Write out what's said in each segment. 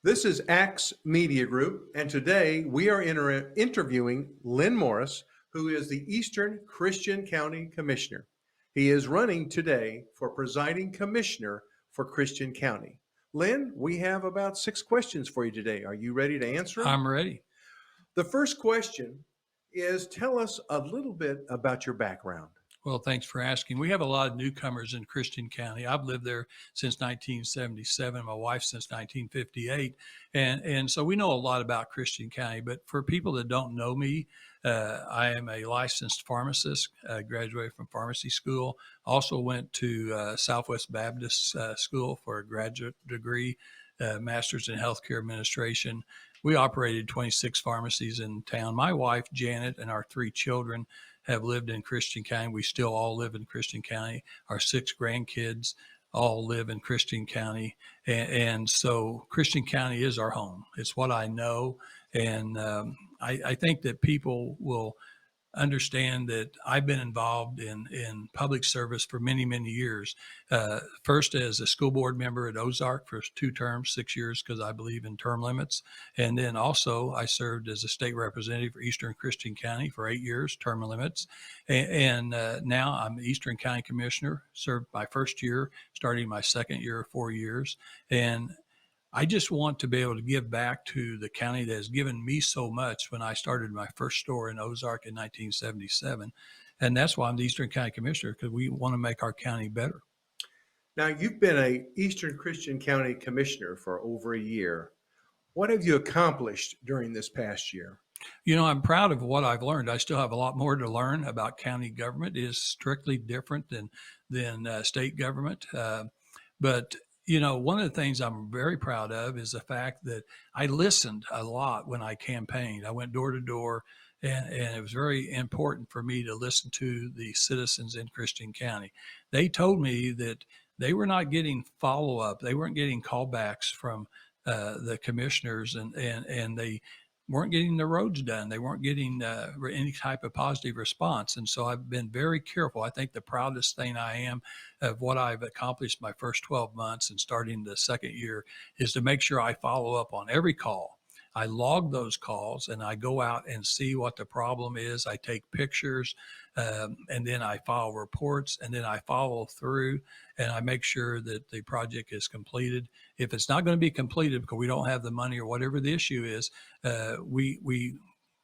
This is Axe Media Group, and today we are interviewing Lynn Morris, who is the Eastern Christian County Commissioner. He is running today for Presiding Commissioner for Christian County. Lynn, we have about 6 questions for you today. Are you ready to answer them? I'm ready. The first question is, tell us a little bit about your background. Well, thanks for asking. We have a lot of newcomers in Christian County. I've lived there since 1977, my wife since 1958. And so we know a lot about Christian County. But for people that don't know me, I am a licensed pharmacist, graduated from pharmacy school, also went to Southwest Baptist School for a graduate degree, master's in healthcare administration. We operated 26 pharmacies in town. My wife, Janet, and our 3 children have lived in Christian County. We still all live in Christian County. Our 6 grandkids all live in Christian County. And so Christian County is our home. It's what I know. And I think that people will understand that I've been involved in public service for many, many years. First as a school board member at Ozark for 2 terms, 6 years, because I believe in term limits. And then also I served as a state representative for Eastern Christian County for 8 years, term limits. And now I'm the Eastern County Commissioner, served my first year, starting my second year, 4 years. And I just want to be able to give back to the county that has given me so much when I started my first store in Ozark in 1977. And that's why I'm the Eastern County Commissioner, because we want to make our county better. Now, you've been a Eastern Christian County Commissioner for over a year. What have you accomplished during this past year? You know, I'm proud of what I've learned. I still have a lot more to learn about county government. It is strictly different than state government. But you know, one of the things I'm very proud of is the fact that I listened a lot when I campaigned. I went door to door, and it was very important for me to listen to the citizens in Christian County. They told me that they were not getting follow-up. They weren't getting callbacks from the commissioners, and they weren't getting the roads done. They weren't getting any type of positive response. And so I've been very careful. I think the proudest thing I am of what I've accomplished my first 12 months and starting the second year is to make sure I follow up on every call. I log those calls and I go out and see what the problem is. I take pictures and then I file reports and then I follow through and I make sure that the project is completed. If it's not going to be completed because we don't have the money or whatever the issue is, we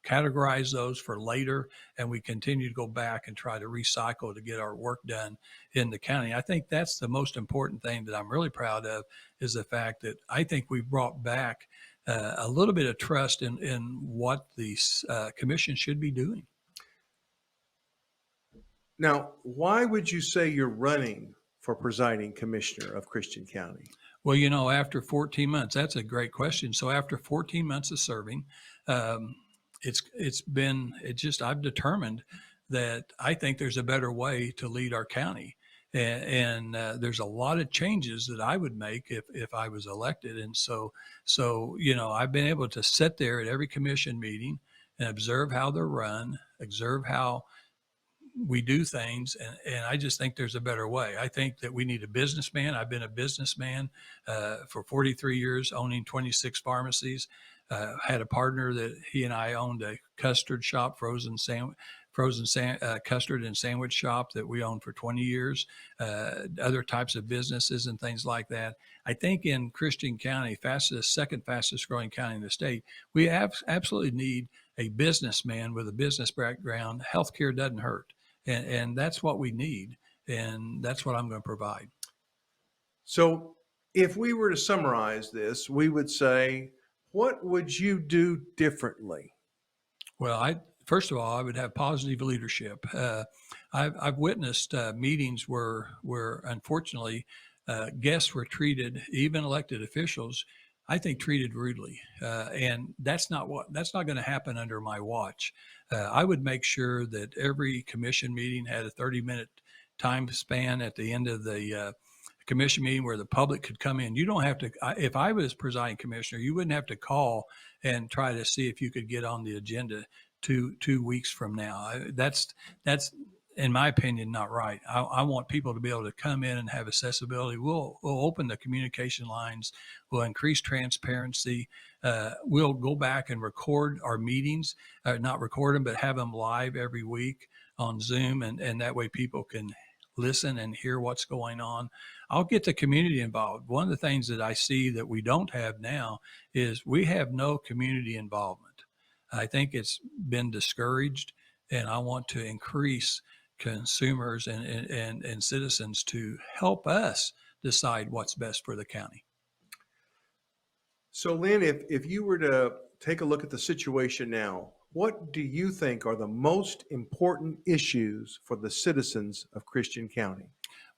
categorize those for later and we continue to go back and try to recycle to get our work done in the county. I think that's the most important thing that I'm really proud of is the fact that I think we've brought back a little bit of trust in what the commission should be doing. Now, why would you say you're running for Presiding Commissioner of Christian County? Well, you know, after 14 months, that's a great question. So after 14 months of serving, I've determined that I think there's a better way to lead our county. And there's a lot of changes that I would make if I was elected. And so, you know, I've been able to sit there at every commission meeting and observe how they're run, observe how we do things. And I just think there's a better way. I think that we need a businessman. I've been a businessman for 43 years, owning 26 pharmacies. Had a partner that he and I owned a custard shop, frozen custard and sandwich shop that we owned for 20 years, other types of businesses and things like that. I think in Christian County, second fastest growing county in the state, we absolutely need a businessman with a business background. Healthcare doesn't hurt. And that's what we need. And that's what I'm going to provide. So if we were to summarize this, we would say, what would you do differently? Well, first of all, I would have positive leadership. I've witnessed meetings where unfortunately guests were treated, even elected officials, I think treated rudely, and that's not going to happen under my watch. I would make sure that every commission meeting had a 30-minute time span at the end of the commission meeting where the public could come in. You don't have to, if I was presiding commissioner, you wouldn't have to call and try to see if you could get on the agenda two weeks from now. That's in my opinion, not right. I want people to be able to come in and have accessibility. We'll open the communication lines. We'll increase transparency. We'll go back and record our meetings, not record them, but have them live every week on Zoom. And that way people can listen and hear what's going on. I'll get the community involved. One of the things that I see that we don't have now is we have no community involvement. I think it's been discouraged, and I want to increase consumers and citizens to help us decide what's best for the county. So Lynn, if you were to take a look at the situation now, what do you think are the most important issues for the citizens of Christian County?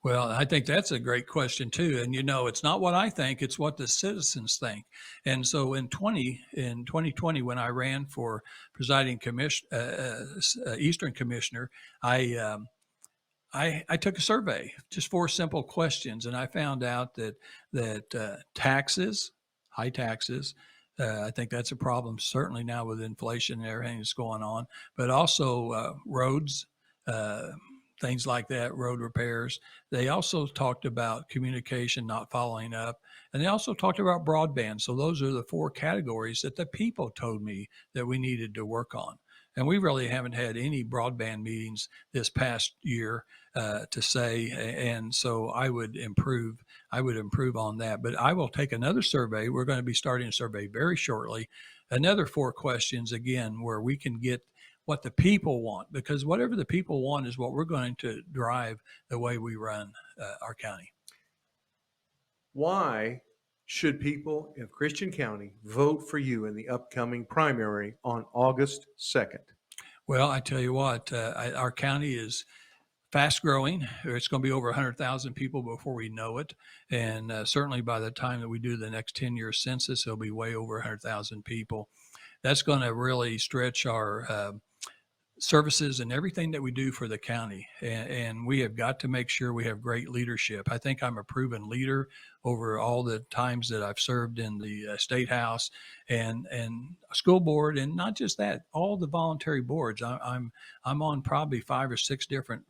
Well, I think that's a great question too. And it's not what I think, it's what the citizens think. And so in 2020, when I ran for presiding Eastern Commissioner, I took a survey, just 4 simple questions, and I found out that taxes, high taxes, I think that's a problem certainly now with inflation and everything that's going on, but also roads, things like that, road repairs. They also talked about communication not following up, and they also talked about broadband. So those are the 4 categories that the people told me that we needed to work on. And we really haven't had any broadband meetings this past year to say, and so I would improve on that. But I will take another survey. We're going to be starting a survey very shortly. Another 4 questions again, where we can get what the people want, because whatever the people want is what we're going to drive the way we run our county. Why should people in Christian County vote for you in the upcoming primary on August 2nd? Well, I tell you what, our county is fast growing. It's going to be over 100,000 people before we know it. And certainly by the time that we do the next 10-year census, it'll be way over 100,000 people. That's going to really stretch our services and everything that we do for the county. And we have got to make sure we have great leadership. I think I'm a proven leader over all the times that I've served in the state house and school board, and not just that, all the voluntary boards. I'm on probably 5 or 6 different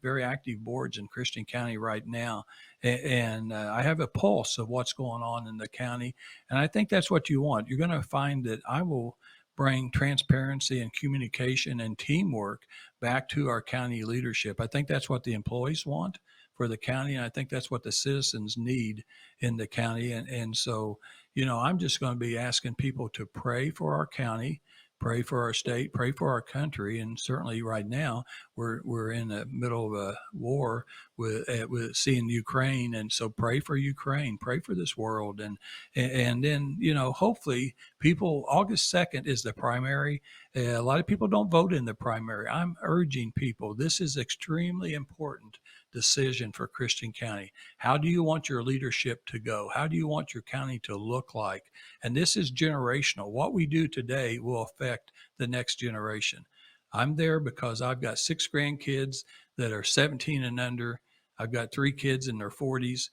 very active boards in Christian County right now. And I have a pulse of what's going on in the county. And I think that's what you want. You're going to find that I will bring transparency and communication and teamwork back to our county leadership. I think that's what the employees want for the county, and I think that's what the citizens need in the county. And so, I'm just going to be asking people to pray for our county, pray for our state, pray for our country. And certainly right now we're in the middle of a war with seeing Ukraine. And so pray for Ukraine, pray for this world. And then, hopefully people, August 2nd is the primary. A lot of people don't vote in the primary. I'm urging people, this is extremely important decision for Christian County. How do you want your leadership to go? How do you want your county to look like? And this is generational. What we do today will affect the next generation. I'm there because I've got 6 grandkids that are 17 and under. I've got 3 kids in their 40s.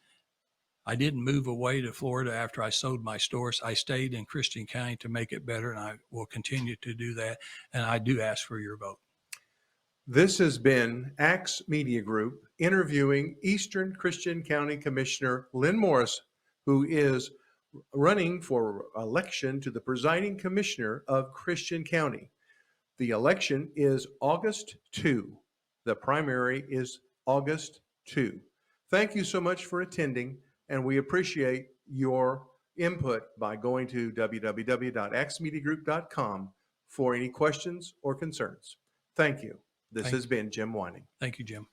I didn't move away to Florida after I sold my stores. I stayed in Christian County to make it better, and I will continue to do that. And I do ask for your vote. This has been Axe Media Group interviewing Eastern Christian County Commissioner Lynn Morris, who is running for election to the Presiding Commissioner of Christian County. The election is August 2. The primary is August 2. Thank you so much for attending, and we appreciate your input by going to www.axmediagroup.com for any questions or concerns. Thank you. This has been Jim Whining. Thank you, Jim.